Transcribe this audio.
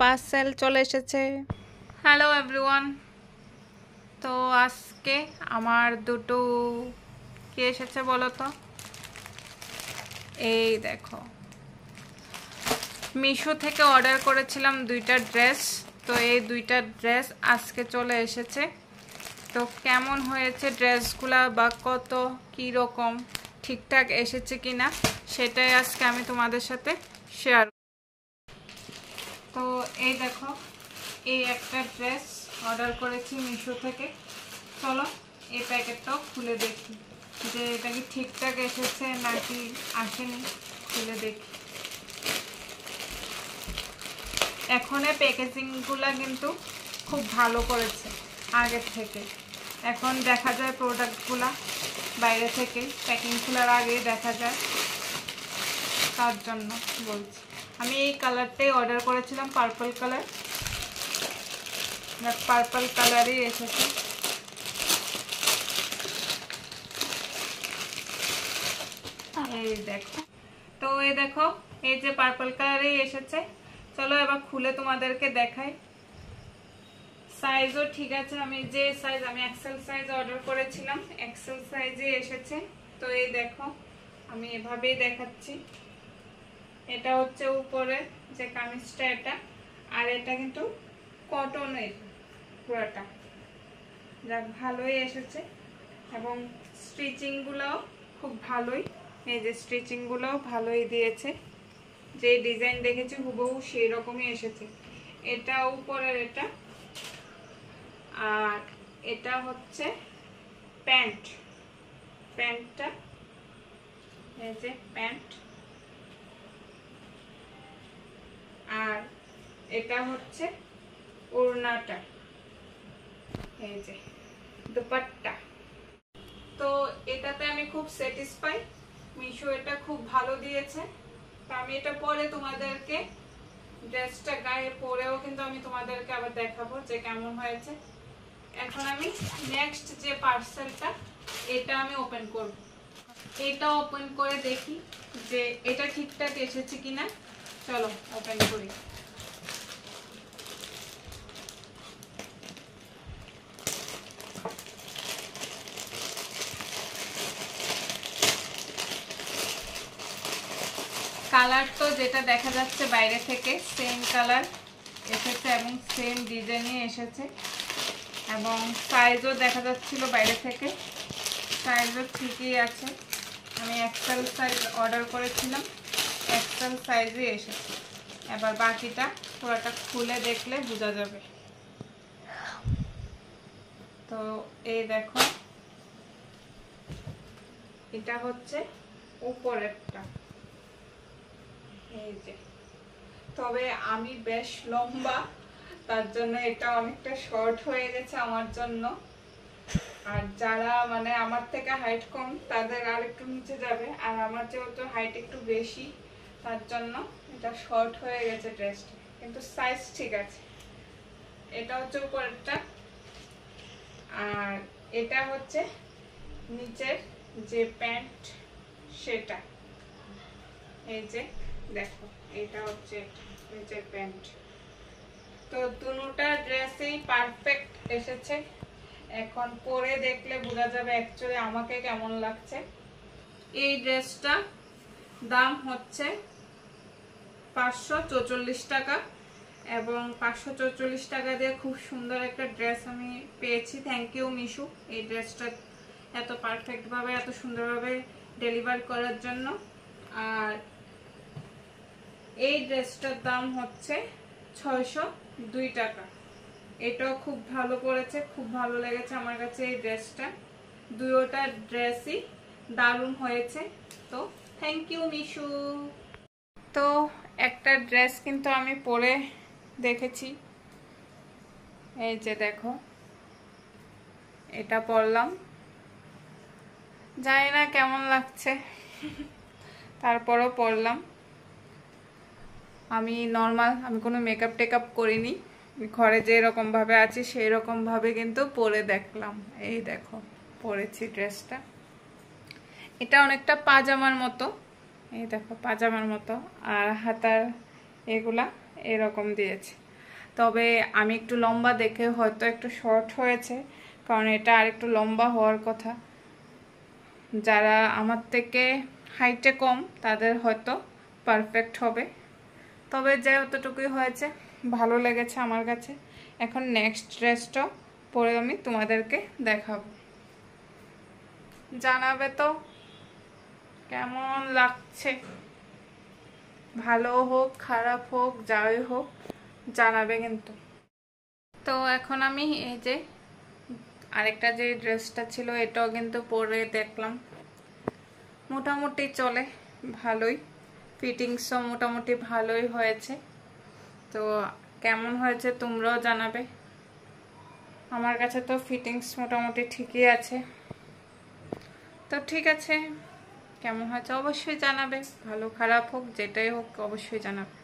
Parcel চলে এসেছে। Hello everyone, তো আজকে আমার দুটো কি এসেছে বলো তো। এই দেখো, মিশো থেকে অর্ডার করেছিলাম দুইটা ড্রেস, তো এই দুইটা ড্রেস আজকে চলে এসেছে। তো কেমন হয়েছে ড্রেসগুলা বা কত কি রকম ঠিকঠাক এসেছে কিনা সেটাই আজকে আমি তোমাদের সাথে শেয়ার। তো এই দেখো, এই একটা ড্রেস অর্ডার করেছি মিশো থেকে। চলো এই প্যাকেটটাও খুলে দেখি যে এটা কি ঠিকঠাক এসেছে নাকি আসেনি, খুলে দেখি। এখন প্যাকেজিংগুলো কিন্তু খুব ভালো করেছে আগের থেকে। এখন দেখা যায় প্রোডাক্টগুলা বাইরে থেকে প্যাকিং খোলার আগেই দেখা যায়, তার জন্য বলছি। আমি এই কালারটাই অর্ডার করেছিলাম, পার্পল কালার, পার্পল কালারই এসেছে। এই দেখো, তো এই দেখো এই যে পার্পল কালারই এসেছে। চলো এবার খুলে তোমাদেরকে দেখাই। সাইজও ঠিক আছে, আমি যে সাইজ, আমি এক্সেল সাইজ অর্ডার করেছিলাম এক্সেল সাইজে এসেছে। তো এই দেখো আমি এভাবেই দেখাচ্ছি। এটা হচ্ছে উপরে যে কামিজটা এটা, আর এটা কিন্তু কটনের পুরোটা, যাক ভালোই এসেছে। এবং স্টিচিংগুলোও খুব ভালোই, এই যে স্টিচিংগুলোও ভালোই দিয়েছে, যে ডিজাইন দেখেছি হুবহু সেই রকমই এসেছে। এটা উপরের এটা, আর এটা হচ্ছে প্যান্টটা, এই যে প্যান্ট, আর এটা হচ্ছে ওড়নাটা, এই যে দুপাট্টা। তো এটাতে আমি খুব স্যাটিসফাই, মিশো এটা খুব ভালো দিয়েছে। তো আমি এটা পরে তোমাদেরকে ড্রেসটা গায়ে পরেও কিন্তু আমি তোমাদেরকে আবার দেখাবো যে কেমন হয়েছে। এখন আমি নেক্সট যে পার্সেলটা এটা আমি ওপেন করব। এটা ওপেন করে দেখি যে এটা ঠিকঠাক এসেছে কিনা। চলো ওপেন করি। কালার তো যেটা দেখা যাচ্ছে বাইরে থেকে সেম কালার এসেছে এবং সেম ডিজাইনই এসেছে, এবং সাইজও দেখা যাচ্ছিল বাইরে থেকে, সাইজও ঠিকই আছে। আমি এক্সেল সাইজ অর্ডার করেছিলাম, এক্সেল সাইজই এসেছে। এবার বাকিটা পুরোটা খুলে দেখলে বোঝা যাবে। তো এই দেখো, এটা হচ্ছে উপরেরটা, এই যে। তবে আমি বেশ লম্বা, তার জন্য এটা অনেকটা শর্ট হয়ে গেছে আমার জন্য। আর যারা মানে আমার থেকে হাইট কম তাদের আর একটু নিচে যাবে, আর আমার যেহেতু হাইট একটু বেশি তার জন্য এটা শর্ট হয়ে গেছে ড্রেসটা, কিন্তু সাইজ ঠিক আছে। এটা হচ্ছে উপরেরটা, আর এটা হচ্ছে নিচের যে প্যান্ট সেটা, এই যে দেখো এটা হচ্ছে নিচের প্যান্ট। তো দুটোটা ড্রেসই পারফেক্ট এসেছে। এখন পরে দেখলে বোঝা যাবে অ্যাকচুয়ালি আমাকে কেমন লাগছে। এই ড্রেসটা দাম হচ্ছে 544 টাকা, এবং 544 টাকা দিয়ে খুব সুন্দর একটা ড্রেস আমি পেয়েছি। থ্যাংক ইউ মিশো এই ড্রেসটা এত পারফেক্টভাবে এত সুন্দরভাবে ডেলিভার করার জন্য। আর এই ড্রেসটার দাম হচ্ছে 602 টাকা। এটাও খুব ভালো করেছে, খুব ভালো লেগেছে আমার কাছে এই ড্রেসটা। দুটোটা ড্রেসই দারুণ হয়েছে। তো থ্যাংক ইউ মিশো। তো একটা ড্রেস কিন্তু আমি পরে দেখেছি, এই যে দেখো এটা পরলাম, জানি না কেমন লাগছে, তারপরও পরলাম। আমি নর্মাল, আমি কোনো মেকআপ টেকআপ করিনি, ঘরে যেরকম ভাবে আছি সেই রকম ভাবে কিন্তু পরে দেখলাম। এই দেখো পরেছি ড্রেসটা, এটা অনেকটা পাজামার মতো, এই দেখো পাজামার মতো, আর হাতার এগুলা এরকম দিয়েছে। তবে আমি একটু লম্বা দেখে হয়তো একটু শর্ট হয়েছে, কারণ এটা আর একটু লম্বা হওয়ার কথা। যারা আমার থেকে হাইটে কম তাদের হয়তো পারফেক্ট হবে, তবে যে অতটুকুই হয়েছে ভালো লেগেছে আমার কাছে। এখন নেক্সট ড্রেসটা পরে আমি তোমাদেরকে দেখাবো, জানাবে তো কেমন লাগছে, ভালো হোক খারাপ হোক যাই হোক জানাবে কিন্তু। তো এখন আমি এই যে আরেকটা যে ড্রেসটা ছিল এটাও কিন্তু পরে দেখলাম, মোটামুটি চলে, ভালোই ফিটিংসও মোটামুটি ভালোই হয়েছে। তো কেমন হয়েছে তোমরাও জানাবে, আমার কাছে তো ফিটিংস মোটামুটি ঠিকই আছে। তো ঠিক আছে, কেমন হয়েছে অবশ্যই জানাবে, ভালো খারাপ হোক যেটাই হোক অবশ্যই জানাবে।